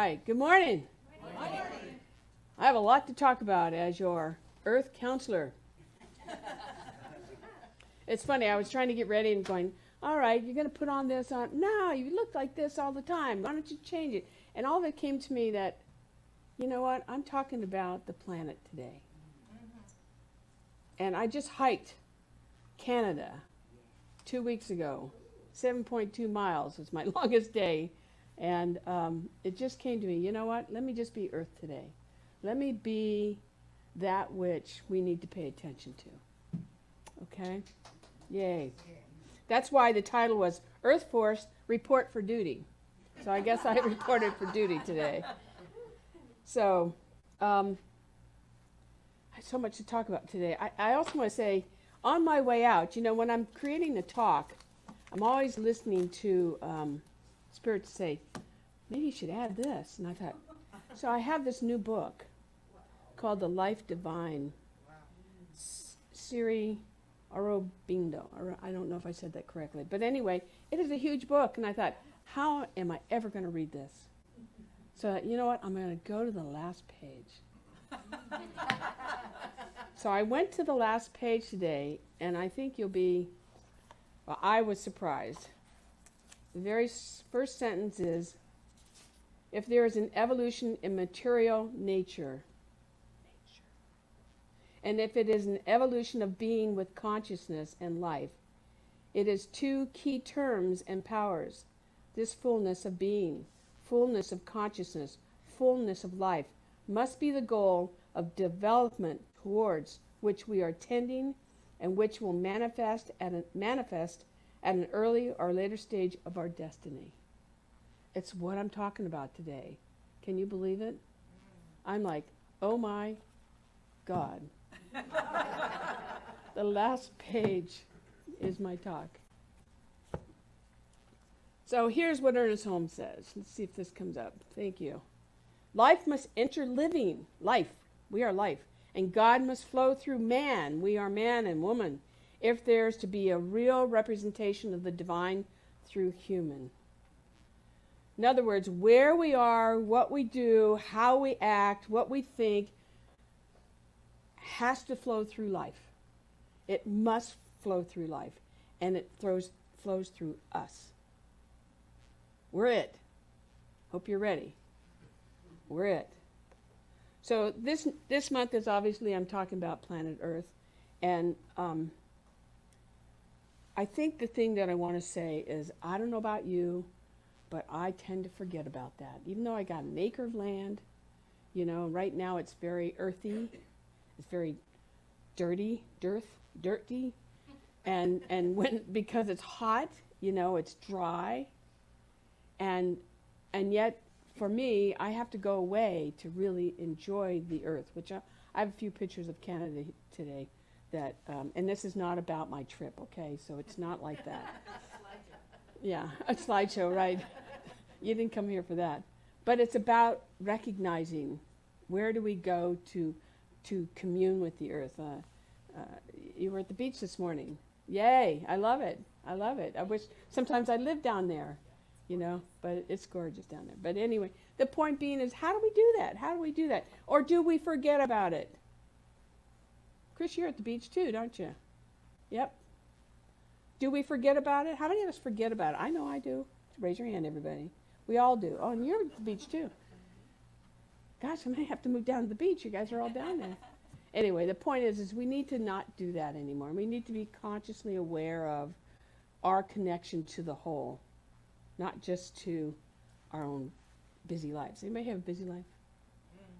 right. Good morning. Good morning. I have a lot to talk about as your Earth counselor. It's funny. I was trying to get ready and going, all right, you're going to put on this on. No, you look like this all the time. Why don't you change it? And all of it came to me that, you know what? I'm talking about the planet today. And I just hiked Canada 2 weeks ago. 7.2 miles was my longest day. And it just came to me, you know what? Let me just be Earth today. Let me be that which we need to pay attention to. Okay? Yay. That's why the title was Earth Force Report for Duty. So I guess I reported for duty today. So, I have so much to talk about today. I also want to say, on my way out, you know, when I'm creating a talk, I'm always listening to Spirit say, maybe you should add this. And I thought, so I have this new book called The Life Divine, Siri Aurobindo. I don't know if I said that correctly. But anyway, it is a huge book. And I thought, how am I ever going to read this? So you know what? I'm going to go to the last page. So I went to the last page today, and I think you'll be, well, I was surprised. The very first sentence is, if there is an evolution in material nature, and if it is an evolution of being with consciousness and life, it is two key terms and powers. This fullness of being, fullness of consciousness, fullness of life, must be the goal of development towards which we are tending and which will manifest at an early or later stage of our destiny. It's what I'm talking about today. Can you believe it? I'm like, oh my God. The last page is my talk. So here's what Ernest Holmes says. Let's see if this comes up. Thank you. Life must enter living. Life. We are life. And God must flow through man. We are man and woman. If there's to be a real representation of the divine through human. In other words, where we are, what we do, how we act, what we think, has to flow through life. It must flow through life. And it flows through us. We're it. Hope you're ready. We're it. So this month is obviously I'm talking about planet Earth. And I think the thing that I want to say is, I don't know about you, but I tend to forget about that. Even though I got an acre of land, you know, right now it's very earthy. It's very dirty. And because it's hot, you know, it's dry. And yet, for me, I have to go away to really enjoy the earth, which I have a few pictures of Canada today that, and this is not about my trip, okay? So it's not like that. Yeah, a slideshow, right? You didn't come here for that. But it's about recognizing where do we go to commune with the earth. You were at the beach this morning. Yay, I love it. I love it. I wish sometimes I lived down there. You know, but it's gorgeous down there. But anyway, the point being is, how do we do that? How do we do that? Or do we forget about it? Chris, you're at the beach too, don't you? Yep. Do we forget about it? How many of us forget about it? I know I do. Raise your hand, everybody. We all do. Oh, and you're at the beach too. Gosh, I may have to move down to the beach. You guys are all down there. Anyway, the point is we need to not do that anymore. We need to be consciously aware of our connection to the whole. Not just to our own busy lives. Anybody have a busy life?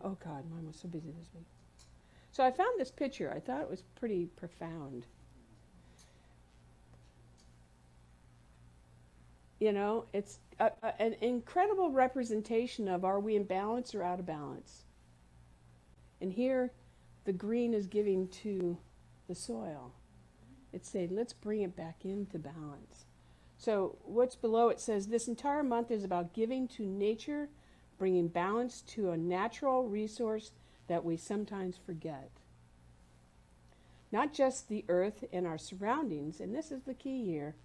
Oh God, mine was so busy this week. So I found this picture. I thought it was pretty profound. You know, it's an incredible representation of, are we in balance or out of balance? And here, the green is giving to the soil. It's saying, let's bring it back into balance. So what's below it says, this entire month is about giving to nature, bringing balance to a natural resource that we sometimes forget. Not just the earth and our surroundings, and this is the key here,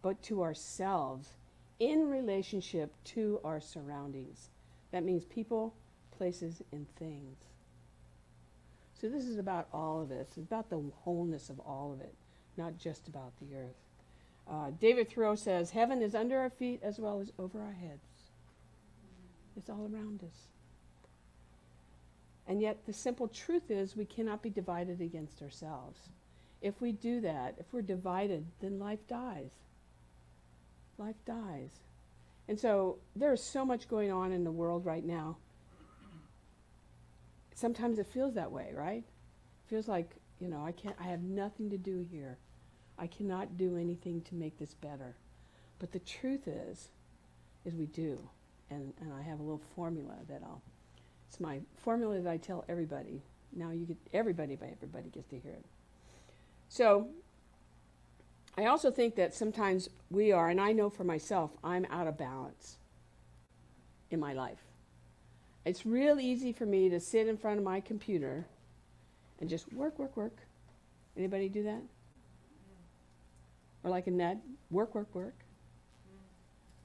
but to ourselves in relationship to our surroundings. That means people, places, and things. So this is about all of this. It's about the wholeness of all of it, not just about the earth. David Thoreau says, heaven is under our feet as well as over our heads. It's all around us. And yet the simple truth is we cannot be divided against ourselves. If we do that, if we're divided, then life dies. Life dies. And so there's so much going on in the world right now. Sometimes it feels that way, right? It feels like, I have nothing to do here. I cannot do anything to make this better. But the truth is we do. And I have a little formula it's my formula that I tell everybody. Now everybody gets to hear it. So I also think that sometimes we are, and I know for myself, I'm out of balance in my life. It's real easy for me to sit in front of my computer and just work. Anybody do that? Or like in that, work.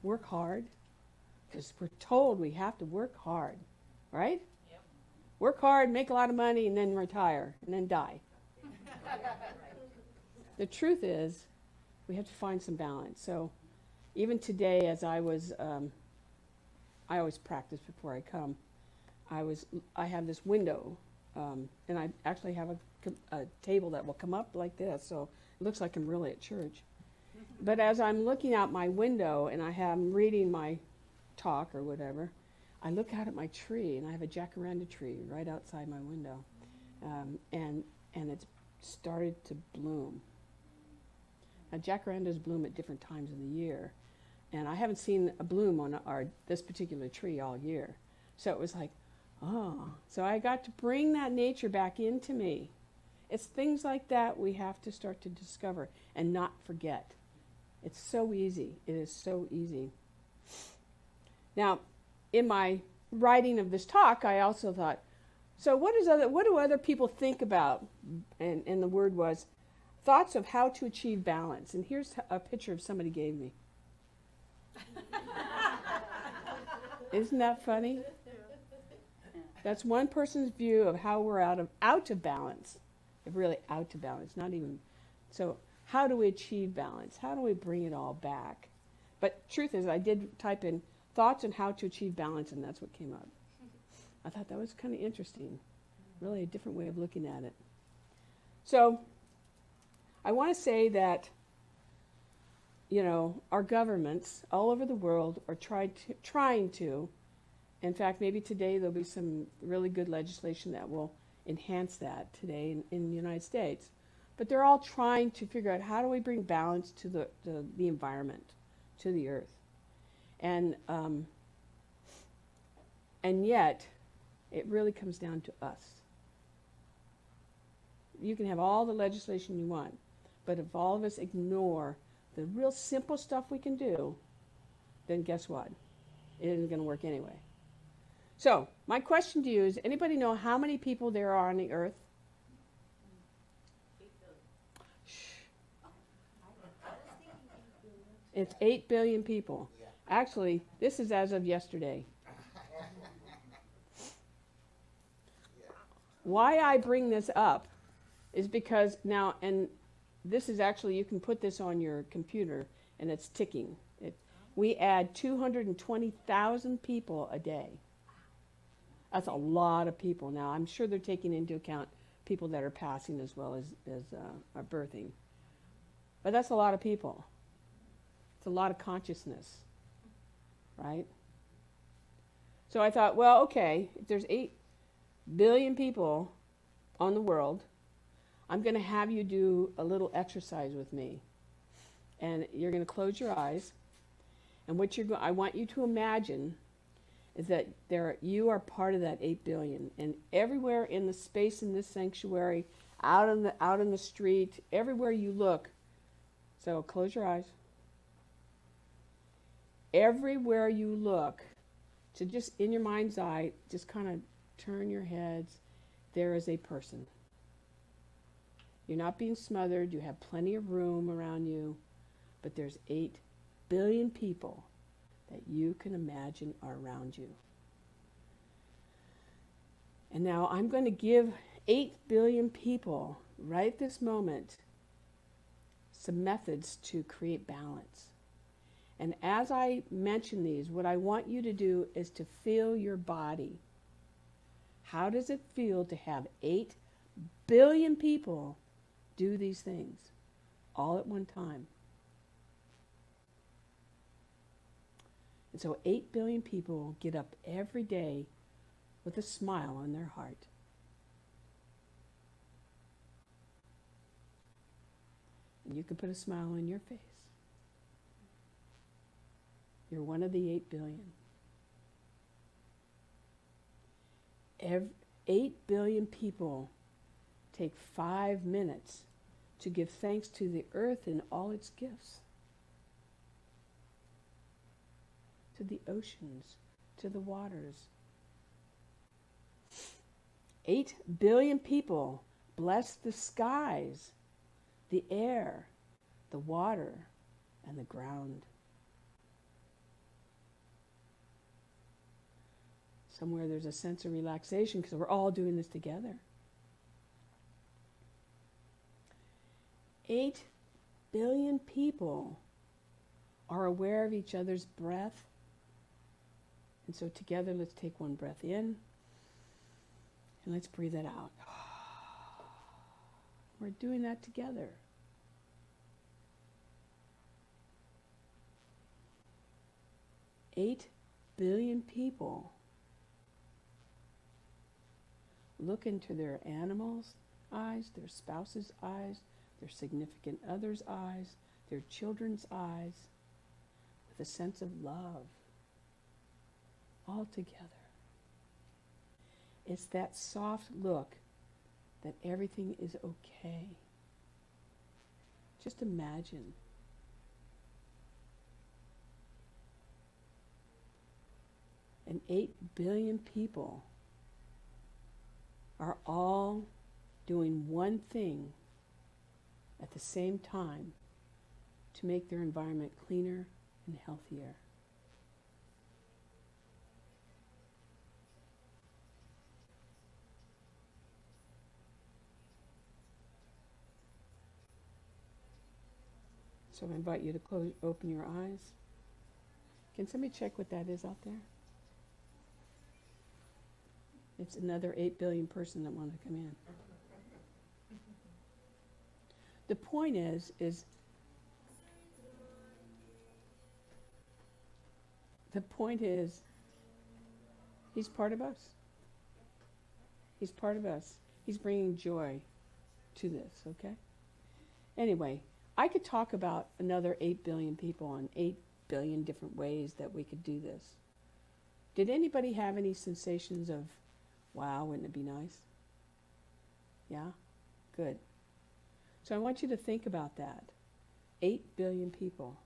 Work hard. Because we're told we have to work hard, right? Yep. Work hard, make a lot of money, and then retire, and then die. The truth is, we have to find some balance. So even today, as I always practice before I come, I have this window, and I actually have a table that will come up like this, so it looks like I'm really at church. But as I'm looking out my window, and I'm reading my talk or whatever, I look out at my tree, and I have a jacaranda tree right outside my window, and it's started to bloom. Now, jacarandas bloom at different times of the year, and I haven't seen a bloom on this particular tree all year. So it was like, so I got to bring that nature back into me. It's things like that we have to start to discover and not forget. It's so easy. It is so easy. Now, in my writing of this talk, I also thought, so what do other people think about? And the word was thoughts of how to achieve balance. And here's a picture of somebody gave me. Isn't that funny? That's one person's view of how we're out of balance. Really out of balance, not even. So how do we achieve balance? How do we bring it all back? But truth is, I did type in thoughts on how to achieve balance, and that's what came up. I thought that was kind of interesting. Really a different way of looking at it. So I want to say that, our governments all over the world are trying to, in fact, maybe today there'll be some really good legislation that will enhance that today in the United States. But they're all trying to figure out how do we bring balance to the environment, to the earth. And yet, it really comes down to us. You can have all the legislation you want, but if all of us ignore the real simple stuff we can do, then guess what? It isn't going to work anyway. So, my question to you is, anybody know how many people there are on the earth? 8 billion. Shh. It's 8 billion people. Yeah. Actually, this is as of yesterday. Why I bring this up is because now, and this is actually, you can put this on your computer, and it's ticking. We add 220,000 people a day. That's a lot of people. Now, I'm sure they're taking into account people that are passing as well as are birthing. But that's a lot of people. It's a lot of consciousness, right? So I thought, well, okay, if there's 8 billion people on the world, I'm going to have you do a little exercise with me. And you're going to close your eyes. And what I want you to imagine is that you are part of that 8 billion. And everywhere in the space in this sanctuary, out in the street, everywhere you look. So close your eyes. Everywhere you look, so just in your mind's eye, just kind of turn your heads. There is a person. You're not being smothered. You have plenty of room around you. But there's 8 billion people that you can imagine are around you. And now I'm going to give 8 billion people, right this moment, some methods to create balance. And as I mention these, what I want you to do is to feel your body. How does it feel to have 8 billion people do these things all at one time? And so 8 billion people get up every day with a smile on their heart. And you can put a smile on your face. You're one of the 8 billion. 8 billion people take 5 minutes to give thanks to the earth and all its gifts. To the oceans, to the waters. 8 billion people bless the skies, the air, the water, and the ground. Somewhere there's a sense of relaxation because we're all doing this together. 8 billion people are aware of each other's breath. And so together, let's take one breath in and let's breathe it out. We're doing that together. Eight billion people look into their animals' eyes, their spouse's eyes, their significant other's eyes, their children's eyes, with a sense of love, all together. It's that soft look that everything is okay. Just imagine. And 8 billion people are all doing one thing at the same time to make their environment cleaner and healthier. So I invite you to open your eyes. Can somebody check what that is out there? It's another 8 billion person that wanted to come in. The point is he's part of us. He's part of us. He's bringing joy to this, okay? Anyway, I could talk about another 8 billion people and 8 billion different ways that we could do this. Did anybody have any sensations of, wow, wouldn't it be nice? Yeah? Good. So I want you to think about that. 8 billion people.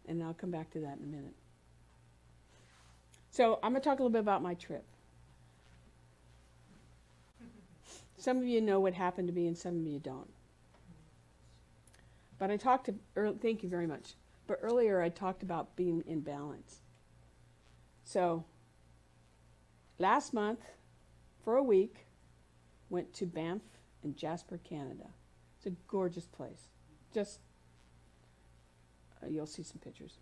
And I'll come back to that in a minute. So I'm going to talk a little bit about my trip. Some of you know what happened to me and some of you don't. But thank you very much. But earlier I talked about being in balance. So last month, for a week, went to Banff in Jasper, Canada. It's a gorgeous place. You'll see some pictures.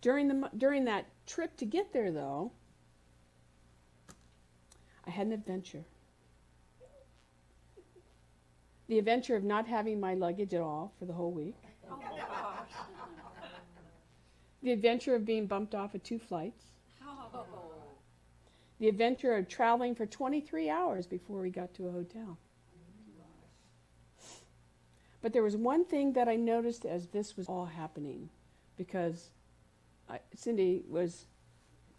During that trip to get there, though, I had an adventure. The adventure of not having my luggage at all for the whole week. Oh, gosh. The adventure of being bumped off of 2 flights. Oh. The adventure of traveling for 23 hours before we got to a hotel. But there was one thing that I noticed as this was all happening, because Cindy was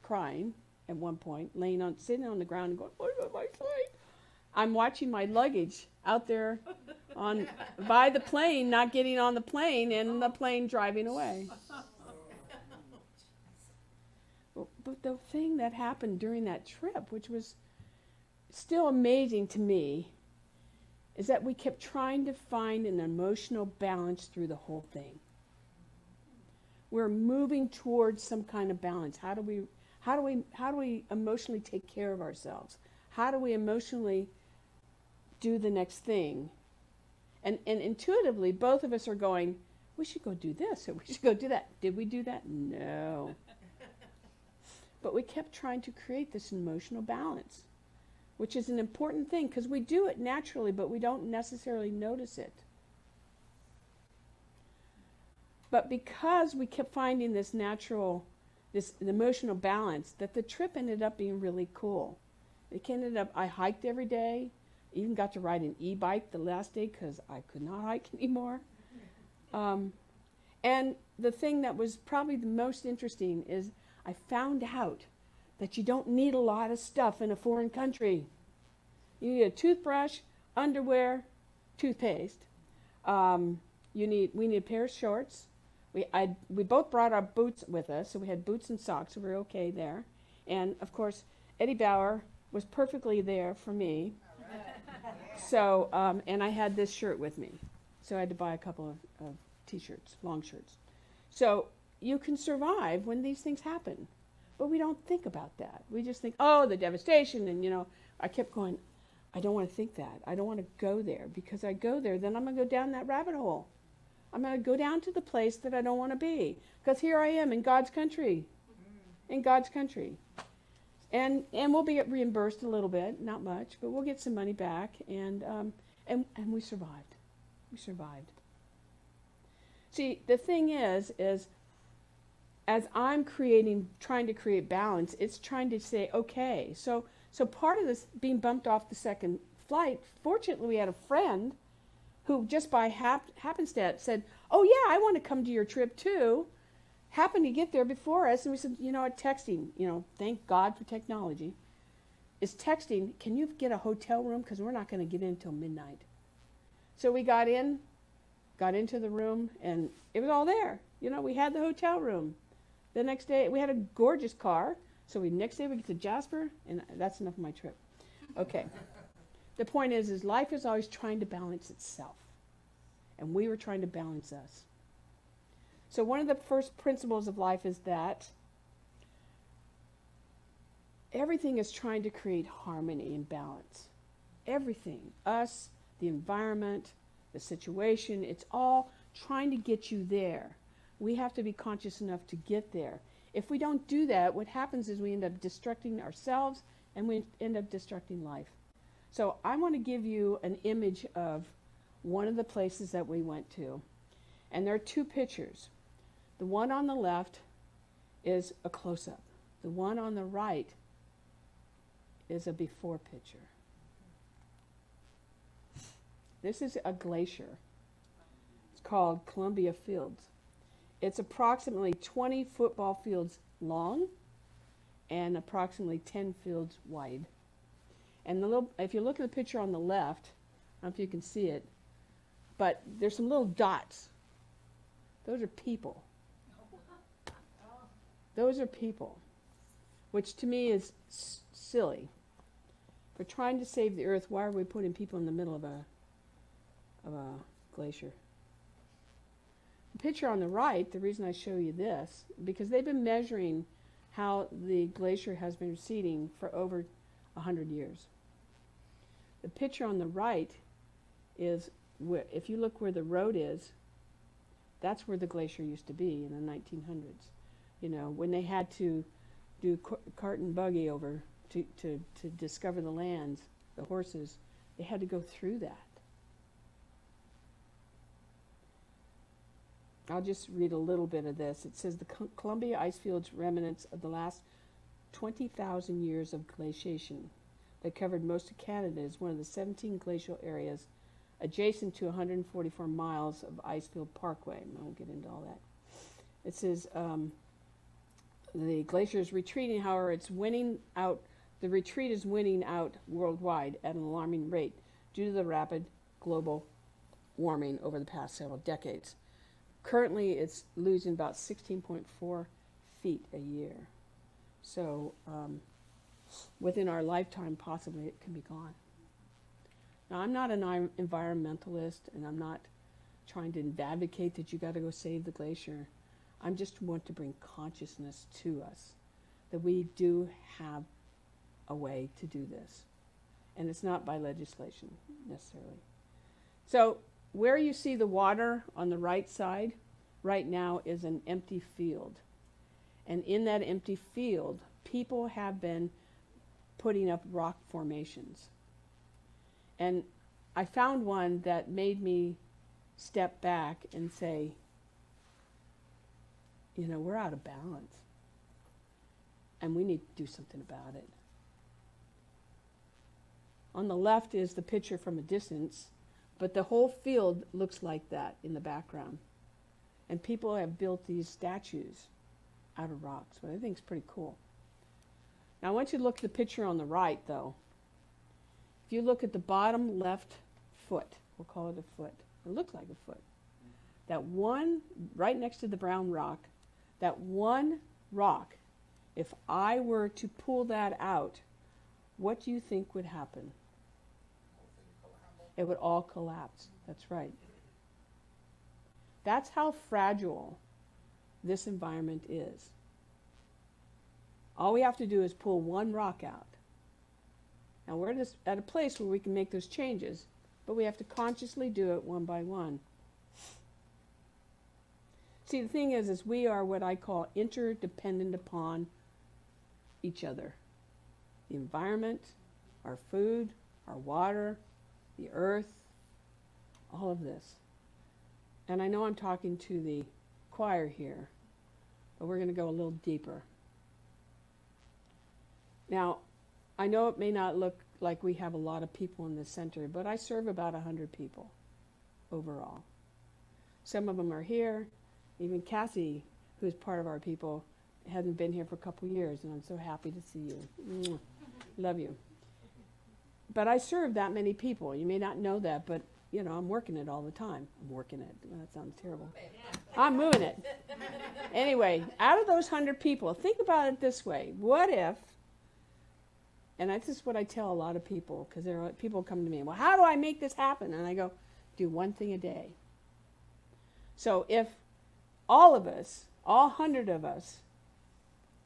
crying at one point, sitting on the ground and going, "What about my flight?" I'm watching my luggage out there by the plane, not getting on the plane, and the plane driving away. But the thing that happened during that trip, which was still amazing to me, is that we kept trying to find an emotional balance through the whole thing. We're moving towards some kind of balance. How How do we emotionally take care of ourselves? How do we emotionally do the next thing? And intuitively, both of us are going, we should go do this, or we should go do that. Did we do that? No. But we kept trying to create this emotional balance, which is an important thing, because we do it naturally, but we don't necessarily notice it. But because we kept finding this natural, this emotional balance, that the trip ended up being really cool. It ended up, I hiked every day, even got to ride an e-bike the last day because I could not hike anymore. And the thing that was probably the most interesting is I found out that you don't need a lot of stuff in a foreign country. You need a toothbrush, underwear, toothpaste. We need a pair of shorts. We both brought our boots with us, so we had boots and socks, so we were okay there. And of course, Eddie Bauer was perfectly there for me. So, and I had this shirt with me, so I had to buy a couple of t-shirts, long shirts. So you can survive when these things happen, but we don't think about that. We just think, oh, the devastation, and I kept going, I don't want to think that. I don't want to go there, because I go there, then I'm going to go down that rabbit hole. I'm going to go down to the place that I don't want to be, because here I am in God's country, in God's country. And we'll be reimbursed a little bit, not much, but we'll get some money back, and we survived. We survived. See, the thing is as I'm trying to create balance, it's trying to say, okay, so part of this being bumped off the second flight, fortunately we had a friend who just by happenstance said, oh yeah, I want to come to your trip too. Happened to get there before us, and we said, texting, thank God for technology, is texting, can you get a hotel room? Because we're not going to get in until midnight. So we got into the room, and it was all there. We had the hotel room. The next day, we had a gorgeous car, so next day we get to Jasper, and that's enough of my trip. Okay. The point is life is always trying to balance itself, and we were trying to balance us. So one of the first principles of life is that everything is trying to create harmony and balance. Everything, us, the environment, the situation, it's all trying to get you there. We have to be conscious enough to get there. If we don't do that, what happens is we end up destructing ourselves, and we end up destructing life. So I want to give you an image of one of the places that we went to. And there are two pictures. The one on the left is a close-up. The one on the right is a before picture. This is a glacier. It's called Columbia Fields. It's approximately 20 football fields long and approximately 10 fields wide. And if you look at the picture on the left, I don't know if you can see it, but there's some little dots. Those are people. Those are people, which to me is silly. If we're trying to save the earth, why are we putting people in the middle of a glacier? The picture on the right, the reason I show you this, because they've been measuring how the glacier has been receding for over 100 years. The picture on the right is, if you look where the road is, that's where the glacier used to be in the 1900s. When they had to do cart and buggy over to discover the lands, the horses, they had to go through that. I'll just read a little bit of this. It says the Columbia icefields remnants of the last 20,000 years of glaciation that covered most of Canada is one of the 17 glacial areas adjacent to 144 miles of Icefield Parkway. I won't get into all that. It says the glacier is retreating, however, it's winning out. The retreat is winning out worldwide at an alarming rate due to the rapid global warming over the past several decades. Currently, it's losing about 16.4 feet a year. So within our lifetime, possibly it can be gone. Now, I'm not an environmentalist, and I'm not trying to advocate that you got to go save the glacier. I just want to bring consciousness to us that we do have a way to do this. And it's not by legislation necessarily. So where you see the water on the right side right now is an empty field. And in that empty field, people have been putting up rock formations. And I found one that made me step back and say, you know, we're out of balance. And we need to do something about it. On the left is the picture from a distance, but the whole field looks like that in the background. And people have built these statues out of rocks, which I think is pretty cool. Now I want you to look at the picture on the right, though. If you look at the bottom left foot, we'll call it a foot. It looks like a foot. That one, right next to the brown rock, that one rock, if I were to pull that out, what do you think would happen? It would all collapse. That's right. That's how fragile this environment is. All we have to do is pull one rock out. Now we're at a place where we can make those changes, but we have to consciously do it one by one. See, the thing is we are what I call interdependent upon each other. The environment, our food, our water, the earth, all of this. And I know I'm talking to the choir here, but we're going to go a little deeper. Now, I know it may not look like we have a lot of people in the center, but I serve about 100 people overall. Some of them are here. Even Cassie, who's part of our people, hasn't been here for a couple years, and I'm so happy to see you. Mwah. Love you. But I serve that many people. You may not know that, but you know, I'm working it all the time. I'm working it. Well, that sounds terrible. I'm moving it. Anyway, out of those 100 people, think about it this way. What if, and this is what I tell a lot of people, because there are people come to me, well, how do I make this happen? And I go, do one thing a day. So if all of us, all 100 of us,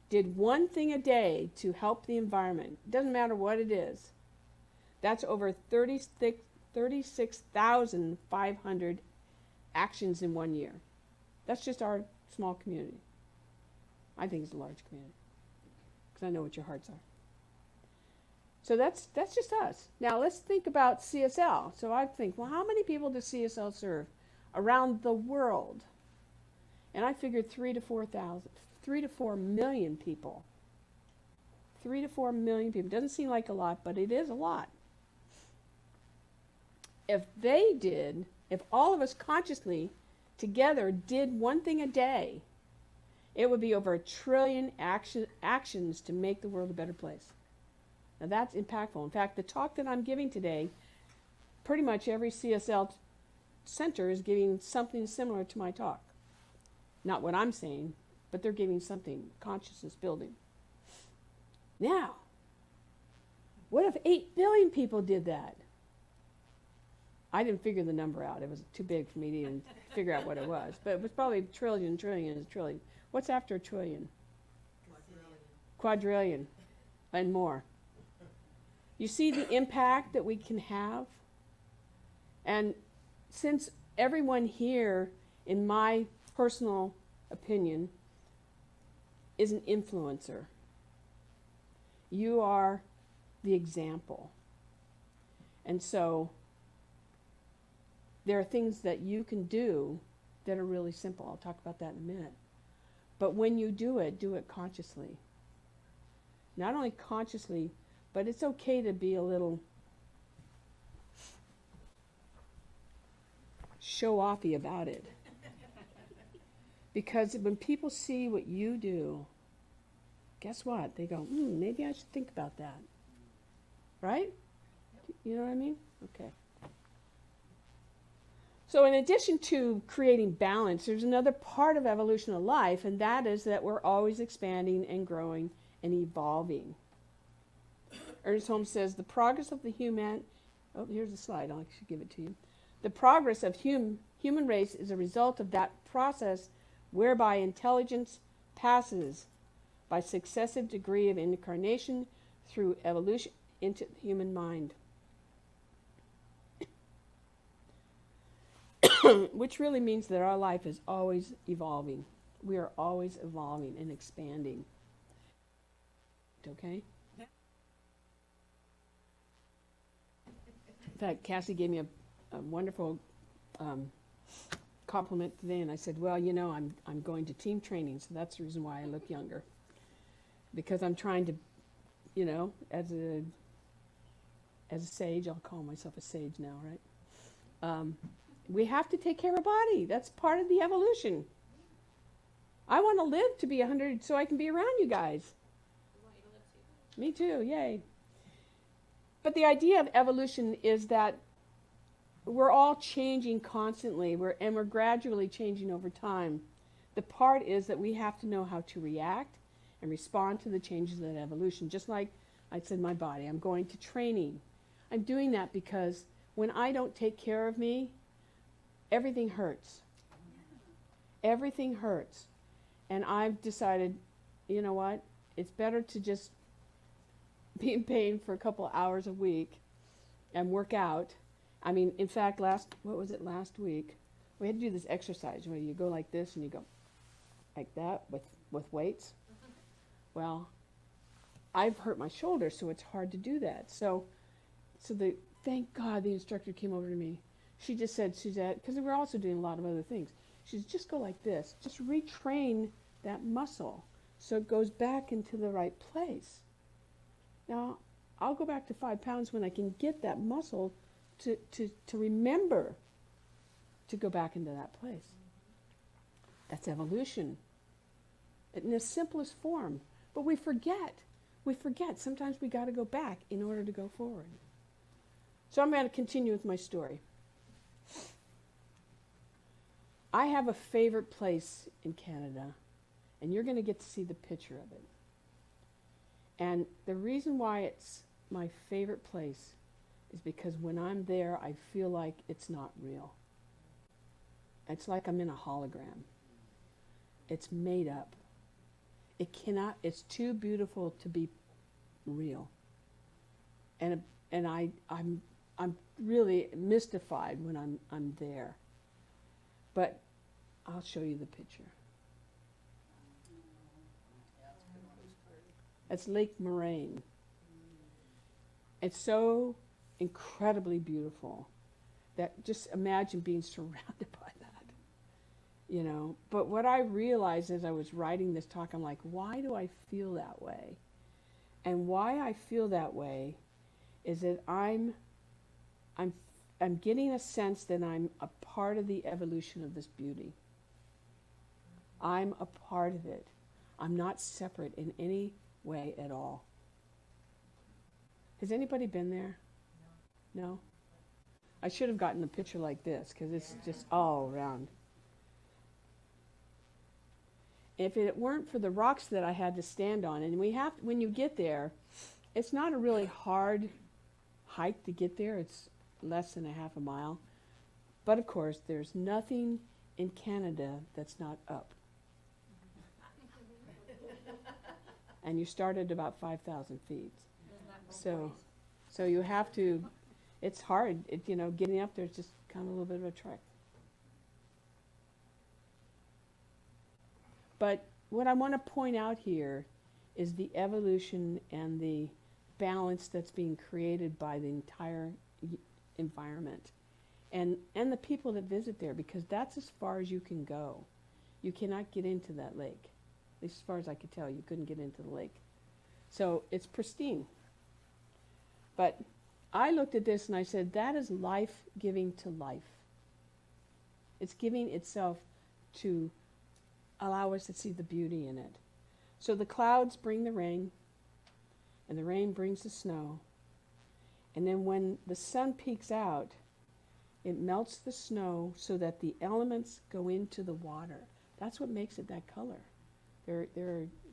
did one thing a day to help the environment, it doesn't matter what it is, that's over 36,500 actions in 1 year. That's just our small community. I think it's a large community, because I know what your hearts are. So that's just us. Now let's think about CSL. So I think, well, how many people does CSL serve around the world? And I figured 3 to 4 million people. 3 to 4 million people. Doesn't seem like a lot, but it is a lot. If all of us consciously together did one thing a day, it would be over 1 trillion actions to make the world a better place. Now that's impactful. In fact, the talk that I'm giving today, pretty much every CSL center is giving something similar to my talk. Not what I'm saying, but they're giving something, consciousness building. Now, what if 8 billion people did that? I didn't figure the number out. It was too big for me to even figure out what it was. But it was probably trillion is a trillion. What's after a trillion? Quadrillion. And more. You see the impact that we can have? And since everyone here, in my personal opinion, is an influencer, you are the example. And so there are things that you can do that are really simple. I'll talk about that in a minute. But when you do it consciously. Not only consciously, but it's okay to be a little show-offy about it. Because when people see what you do, guess what? They go, maybe I should think about that. Right? You know what I mean? Okay. So in addition to creating balance, there's another part of evolution of life, and that is that we're always expanding and growing and evolving. Ernest Holmes says, the progress of the human... Oh, here's a slide. I should give it to you. The progress of human race is a result of that process whereby intelligence passes by successive degree of incarnation through evolution into the human mind. Which really means that our life is always evolving. We are always evolving and expanding. Okay? In fact, Cassie gave me a wonderful compliment today, and I said, well, you know, I'm going to team training, so that's the reason why I look younger. Because I'm trying to, you know, as a sage, I'll call myself a sage now, right? We have to take care of our body. That's part of the evolution. I want to live to be 100 so I can be around you guys. I want you to live too. Me too, yay. But the idea of evolution is that we're all changing constantly, and we're gradually changing over time. The part is that we have to know how to react and respond to the changes of that evolution. Just like I said, my body, I'm going to training. I'm doing that because when I don't take care of me, everything hurts. Everything hurts. And I've decided, you know what? It's better to just be in pain for a couple of hours a week and work out. I mean, in fact, last week? We had to do this exercise where you go like this and you go like that with weights. Well, I've hurt my shoulder, so it's hard to do that. So thank God the instructor came over to me. She just said, Suzette, because we're also doing a lot of other things. She said, just go like this. Just retrain that muscle so it goes back into the right place. Now, I'll go back to 5 pounds when I can get that muscle to remember to go back into that place. That's evolution in the simplest form. But we forget. We forget. Sometimes we got to go back in order to go forward. So I'm going to continue with my story. I have a favorite place in Canada, and you're going to get to see the picture of it. And the reason why it's my favorite place is because when I'm there, I feel like it's not real. It's like I'm in a hologram. It's made up. It's too beautiful to be real. And I'm really mystified when I'm there. But I'll show you the picture. That's Lake Moraine. It's so incredibly beautiful that just imagine being surrounded by that, you know. But what I realized as I was writing this talk, I'm like, why do I feel that way? And why I feel that way is that I'm getting a sense that I'm a part of the evolution of this beauty. I'm a part of it. I'm not separate in any way at all. Has anybody been there? No? I should have gotten a picture like this because it's just all around. If it weren't for the rocks that I had to stand on, and when you get there, it's not a really hard hike to get there. It's less than a half a mile. But of course, there's nothing in Canada that's not up. And you start at about 5,000 feet. So you have to, it's hard. Getting up there is just kind of a little bit of a trek. But what I want to point out here is the evolution and the balance that's being created by the entire environment and the people that visit there, because that's as far as you can go. You cannot get into that lake. At least as far as I could tell, you couldn't get into the lake. So it's pristine. But I looked at this and I said, that is life giving to life. It's giving itself to allow us to see the beauty in it. So the clouds bring the rain, and the rain brings the snow. And then when the sun peeks out, it melts the snow so that the elements go into the water. That's what makes it that color. There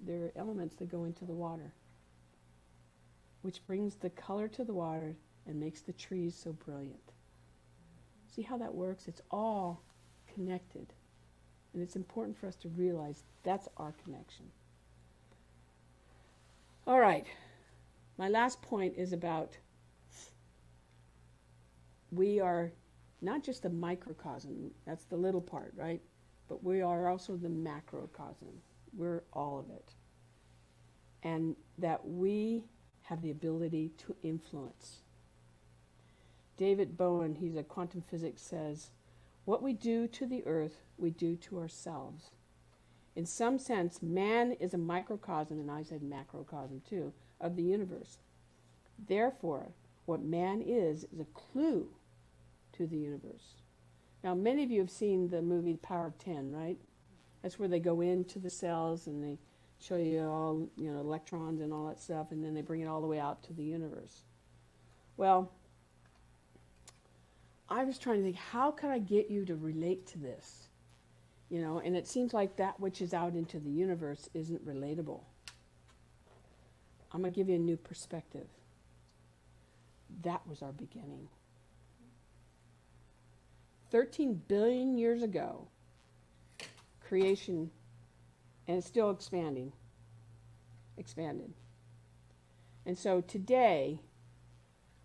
are elements that go into the water, which brings the color to the water and makes the trees so brilliant. See how that works? It's all connected. And it's important for us to realize that's our connection. All right. My last point is about we are not just the microcosm, that's the little part, right? But we are also the macrocosm. We're all of it. And that we have the ability to influence. David Bowen, he's a quantum physics, says, what we do to the earth, we do to ourselves. In some sense, man is a microcosm, and I said macrocosm too, of the universe. Therefore, what man is a clue to the universe. Now, many of you have seen the movie Power of 10, right? That's where they go into the cells and they show you all, electrons and all that stuff, and then they bring it all the way out to the universe. Well, I was trying to think, how can I get you to relate to this? And it seems like that which is out into the universe isn't relatable. I'm going to give you a new perspective. That was our beginning. 13 billion years ago, creation, and it's still expanded. And so today,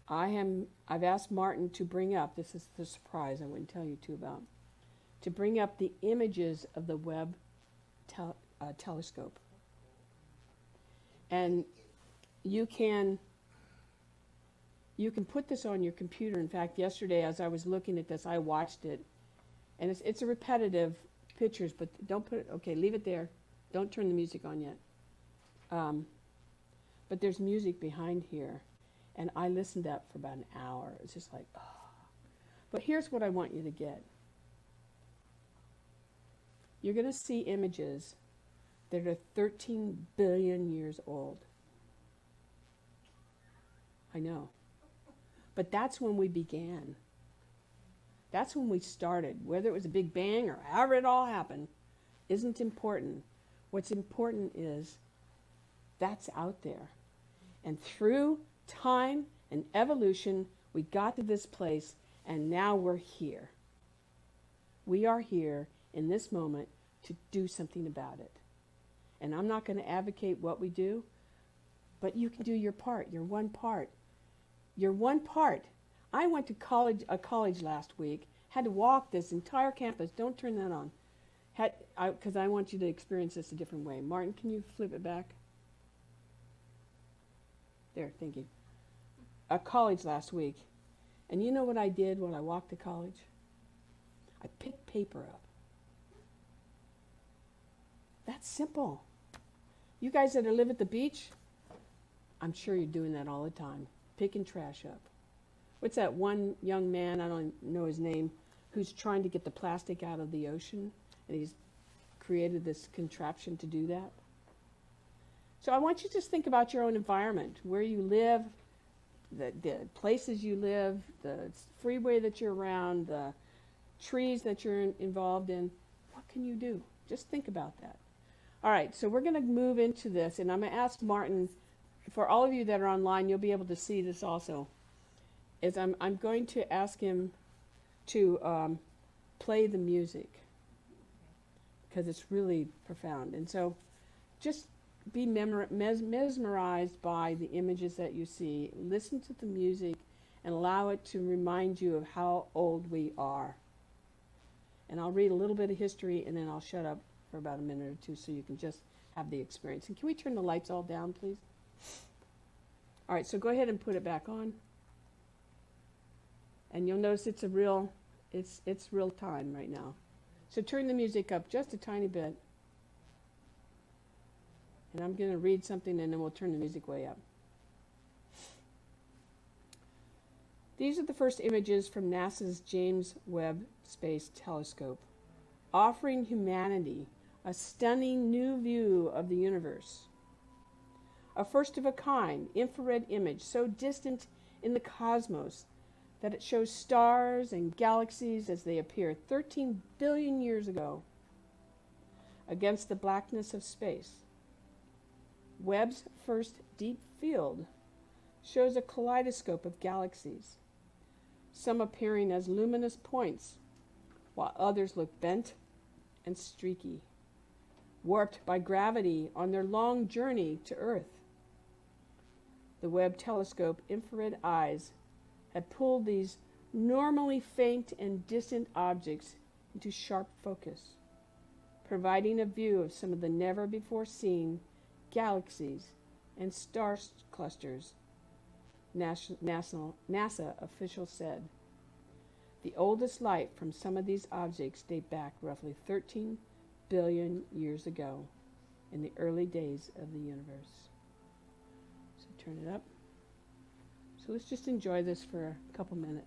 I've asked Martin to bring up, this is the surprise I wouldn't tell you too about, to bring up the images of the Webb telescope. And you can put this on your computer. In fact, yesterday as I was looking at this, I watched it. And it's a repetitive pictures, but don't put it, okay, leave it there. Don't turn the music on yet. But there's music behind here. And I listened to that for about an hour. It's just like, oh. But here's what I want you to get. You're going to see images that are 13 billion years old. I know. But that's when we began. That's when we started. Whether it was a big bang or however it all happened isn't important. What's important is that's out there. And through time and evolution, we got to this place, and now we're here. We are here in this moment to do something about it. And I'm not going to advocate what we do, but you can do your part. You're one part. You're one part. I went to a college last week, had to walk this entire campus. Don't turn that on. Because I want you to experience this a different way. Martin, can you flip it back? There, thank you. A college last week. And you know what I did when I walked to college? I picked paper up. That's simple. You guys that live at the beach, I'm sure you're doing that all the time. Picking trash up. What's that one young man, I don't know his name, who's trying to get the plastic out of the ocean, and he's created this contraption to do that? So I want you to just think about your own environment, where you live, the places you live, the freeway that you're around, the trees that you're involved in. What can you do? Just think about that. All right, so we're going to move into this, and I'm going to ask Martin, for all of you that are online, you'll be able to see this also, is I'm going to ask him to play the music, because it's really profound. And so just be mesmerized by the images that you see. Listen to the music and allow it to remind you of how old we are. And I'll read a little bit of history, and then I'll shut up for about a minute or two so you can just have the experience. And can we turn the lights all down, please? All right, so go ahead and put it back on. And you'll notice it's real time right now. So turn the music up just a tiny bit. And I'm going to read something, and then we'll turn the music way up. These are the first images from NASA's James Webb Space Telescope, offering humanity a stunning new view of the universe. A first-of-a-kind infrared image so distant in the cosmos that it shows stars and galaxies as they appear 13 billion years ago against the blackness of space. Webb's first deep field shows a kaleidoscope of galaxies, some appearing as luminous points, while others look bent and streaky, warped by gravity on their long journey to Earth. The Webb telescope infrared eyes have pulled these normally faint and distant objects into sharp focus, providing a view of some of the never-before-seen galaxies and star clusters, NASA officials said. The oldest light from some of these objects date back roughly 13 billion years ago, in the early days of the universe. So turn it up. So let's just enjoy this for a couple minutes.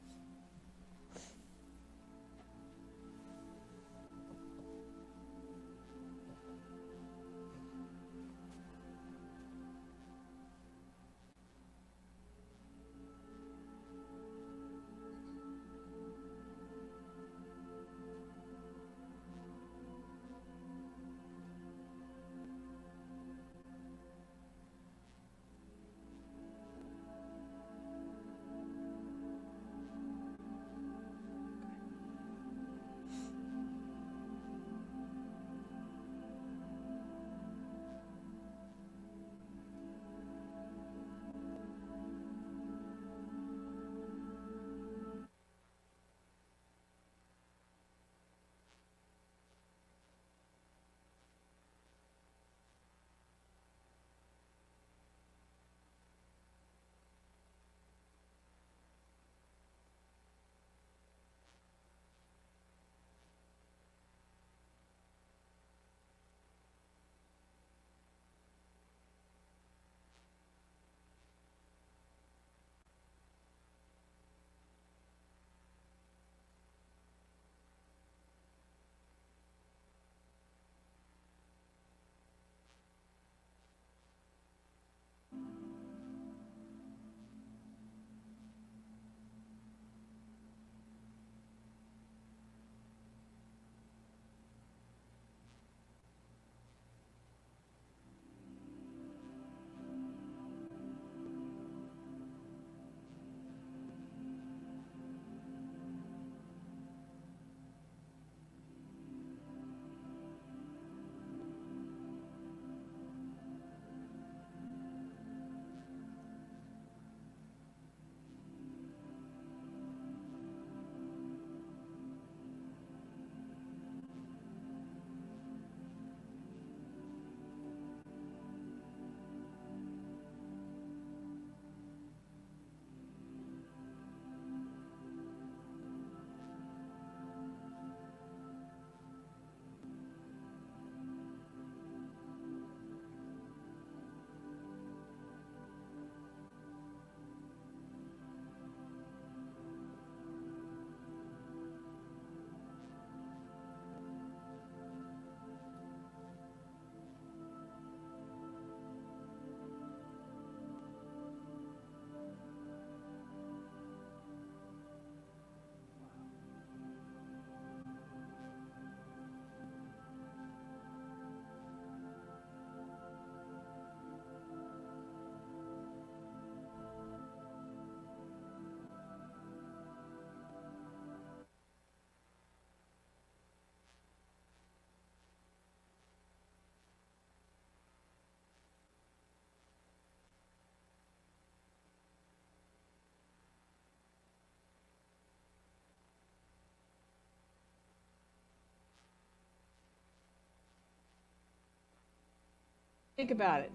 Think about it.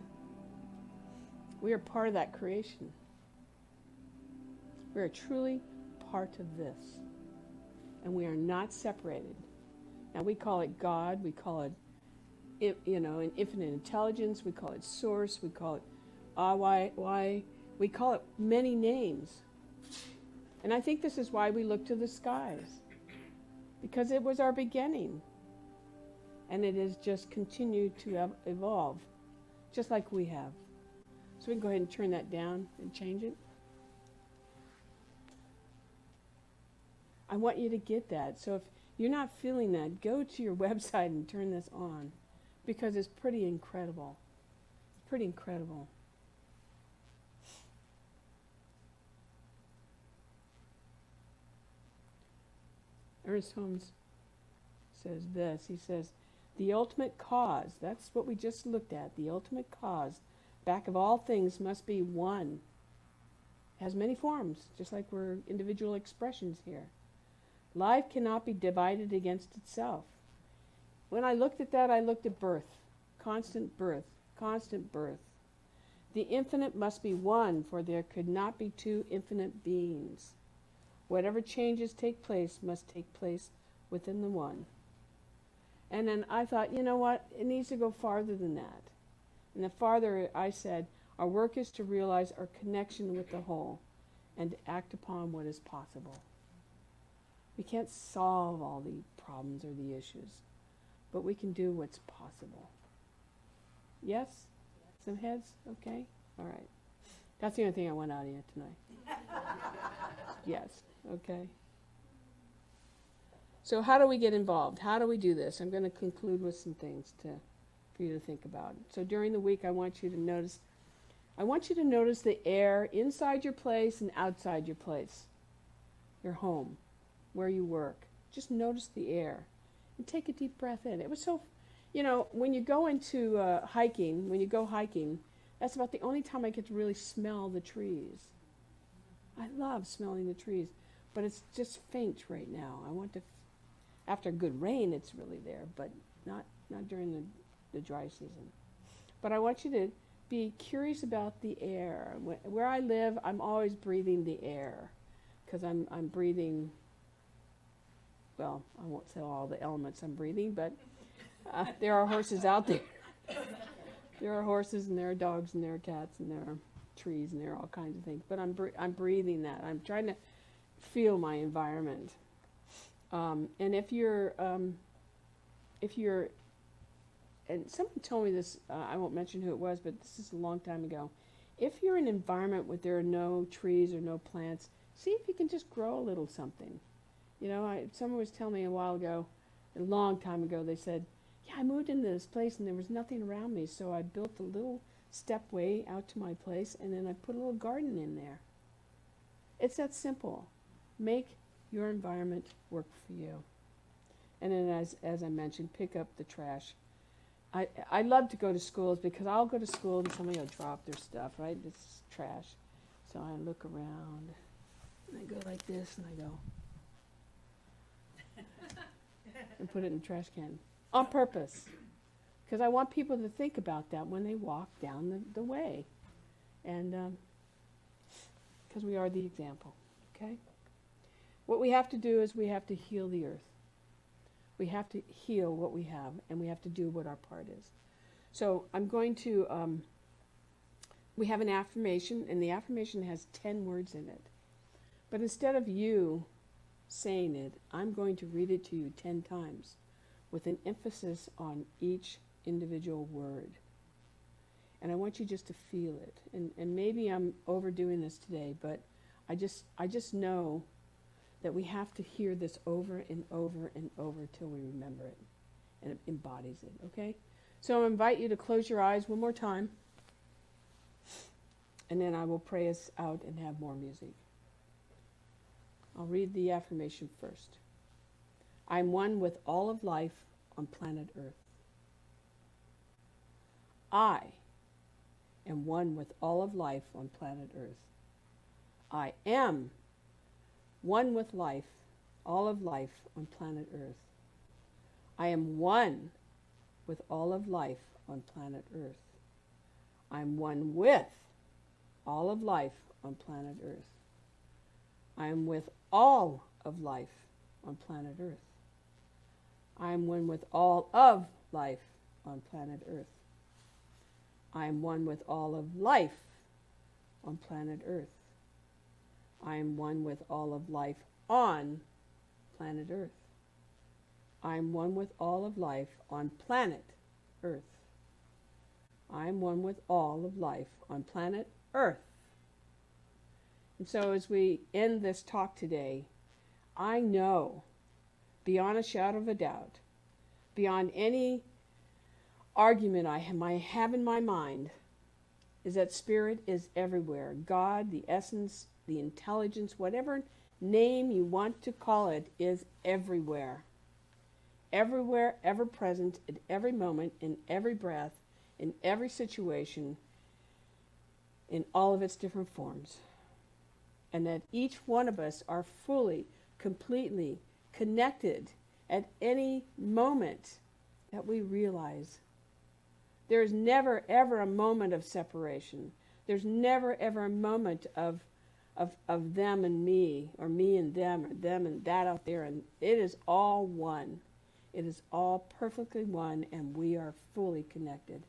We are part of that creation. We are truly part of this. And we are not separated. Now we call it God, we call it an infinite intelligence, we call it source, we call it why, we call it many names. And I think this is why we look to the skies. Because it was our beginning. And it has just continued to evolve, just like we have. So we can go ahead and turn that down and change it. I want you to get that. So if you're not feeling that, go to your website and turn this on, because it's pretty incredible. It's pretty incredible. Ernest Holmes says this. He says, the ultimate cause, that's what we just looked at, the ultimate cause back of all things must be one. has many forms, just like we're individual expressions here. Life cannot be divided against itself. When I looked at that, I looked at birth, constant birth, constant birth. The infinite must be one, for there could not be two infinite beings. Whatever changes take place must take place within the one. And then I thought, you know what? It needs to go farther than that. And the farther, I said, our work is to realize our connection with the whole and to act upon what is possible. We can't solve all the problems or the issues, but we can do what's possible. Yes? Some heads? Okay? All right. That's the only thing I want out of you tonight. Yes. Okay. So how do we get involved? How do we do this? I'm going to conclude with some things for you to think about. So during the week, I want you to notice the air inside your place and outside your place, your home, where you work. Just notice the air and take a deep breath in. It was so, when you go into hiking, that's about the only time I get to really smell the trees. I love smelling the trees, but it's just faint right now. I want to, after a good rain, it's really there, but not during the dry season. But I want you to be curious about the air. Where I live, I'm always breathing the air, because I'm breathing, well, I won't say all the elements I'm breathing, but there are horses out there. There are horses, and there are dogs, and there are cats, and there are trees, and there are all kinds of things. But I'm breathing that. I'm trying to feel my environment. And if you're, and someone told me this, I won't mention who it was, but this is a long time ago. If you're in an environment where there are no trees or no plants, see if you can just grow a little something. Someone was telling me a while ago, a long time ago, they said, yeah, I moved into this place and there was nothing around me, so I built a little stepway out to my place, and then I put a little garden in there. It's that simple. Make your environment work for you. And then, as I mentioned, pick up the trash. I love to go to schools, because I'll go to school and somebody will drop their stuff, right? It's trash. So I look around, and I go like this, and I go, and put it in the trash can. On purpose. Because I want people to think about that when they walk down the way. And because we are the example, okay? What we have to do is we have to heal the earth. We have to heal what we have, and we have to do what our part is. So I'm going to, we have an affirmation, and the affirmation has 10 words in it. But instead of you saying it, I'm going to read it to you 10 times with an emphasis on each individual word. And I want you just to feel it. And maybe I'm overdoing this today, but I just know that we have to hear this over and over and over till we remember it, and it embodies it, okay? So I invite you to close your eyes one more time, and then I will pray us out and have more music. I'll read the affirmation first. I'm one with all of life on planet Earth. I am one with all of life on planet Earth. I am one with life, all of life on planet Earth. I am one with all of life on planet Earth. I'm one with all of life on planet Earth. I am with all of life on planet Earth. I am one with all of life on planet Earth. I am one with all of life on planet Earth. I am one with all of life on planet Earth. I am one with all of life on planet Earth. I am one with all of life on planet Earth. And so as we end this talk today, I know, beyond a shadow of a doubt, beyond any argument I might have in my mind, is that spirit is everywhere. God, the essence, the intelligence, whatever name you want to call it, is everywhere. Everywhere, ever present, at every moment, in every breath, in every situation, in all of its different forms. and that each one of us are fully, completely connected at any moment that we realize. There's never, ever a moment of separation. There's never, ever a moment of them and me, or me and them, or them and that out there. And it is all one. It is all perfectly one, and we are fully connected.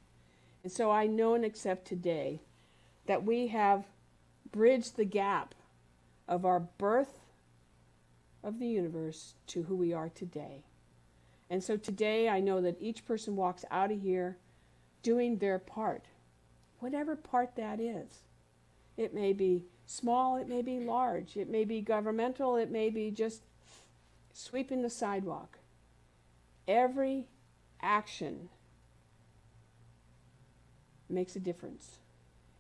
And so I know and accept today that we have bridged the gap of our birth of the universe to who we are today. And so today I know that each person walks out of here doing their part, whatever part that is. It may be small, it may be large, it may be governmental, it may be just sweeping the sidewalk. Every action makes a difference.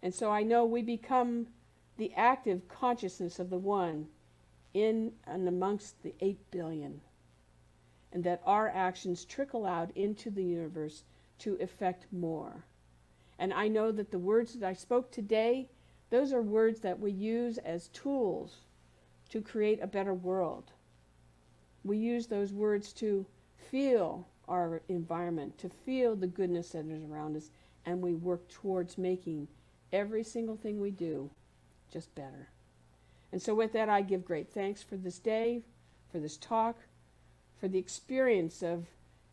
And so I know we become the active consciousness of the one in and amongst the 8 billion. And that our actions trickle out into the universe to effect more. And I know that the words that I spoke today, those are words that we use as tools to create a better world. We use those words to feel our environment, to feel the goodness that is around us, and we work towards making every single thing we do just better. And so with that, I give great thanks for this day, for this talk, for the experience of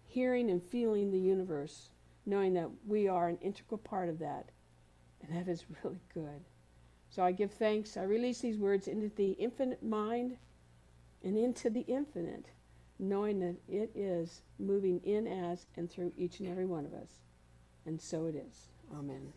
hearing and feeling the universe, knowing that we are an integral part of that. And that is really good. So I give thanks. I release these words into the infinite mind and into the infinite, knowing that it is moving in as and through each and every one of us. And so it is. Amen.